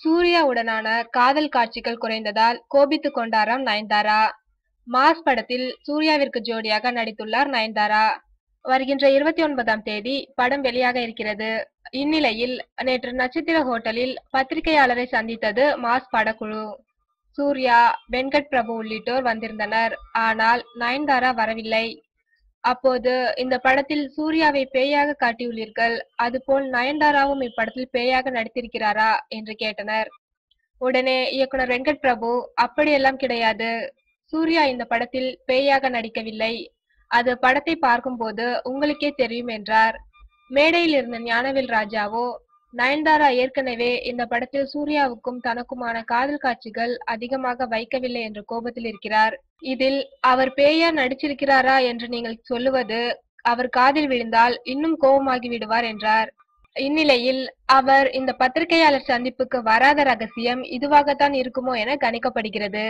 சூர்யாவுடனான காதல் காட்சிகள் குறைந்ததால் கோபித்துக் கொண்டாராம் நயன்தாரா. மாஸ் படத்தில் சூர்யாவிற்கு ஜோடியாக நடித்துள்ளார் நயன்தாரா. வருகின்ற 29ஆம் தேதி படம் வெளியாக இருக்கிறது. இந்நிலையில் நேற்று நட்சத்திர ஹோட்டலில் பத்திரிகையாளரை சந்தித்தது மாஸ் படக்குழு. சூர்யா, வெங்கட் பிரபு உள்ளிட்டோர் வந்திருந்தனர். ஆனால் நயன்தாரா வரவில்லை. அப்போது இந்த படத்தில் சூர்யாவை பேயாக காட்டியுள்ளீர்கள், அதுபோல் நயன்தாராவும் இப்படத்தில் பேயாக நடித்திருக்கிறாரா என்று கேட்டனர். உடனே இயக்குனர் வெங்கட் பிரபு, அப்படியெல்லாம் கிடையாது, சூர்யா இந்த படத்தில் பேயாக நடிக்கவில்லை, அது படத்தை பார்க்கும்போது உங்களுக்கே தெரியும் என்றார். மேடையில் இருந்த ஞானவேல் ராஜாவோ, நயன்தாரா ஏற்கனவே இந்த படத்தில் சூர்யாவுக்கும் தனக்குமான காதல் காட்சிகள் அதிகமாக வைக்கவில்லை என்ற கோபத்தில் இருக்கிறார். இதில் அவர் பேயா நடிச்சிருக்கிறாரா என்று நீங்கள் சொல்லுவது அவர் காதில் விழுந்தால் இன்னும் கோபமாகி விடுவார் என்றார். இந்நிலையில் அவர் இந்த பத்திரிகையாளர் சந்திப்புக்கு வராத ரகசியம் இதுவாகத்தான் இருக்குமோ என கணிக்கப்படுகிறது.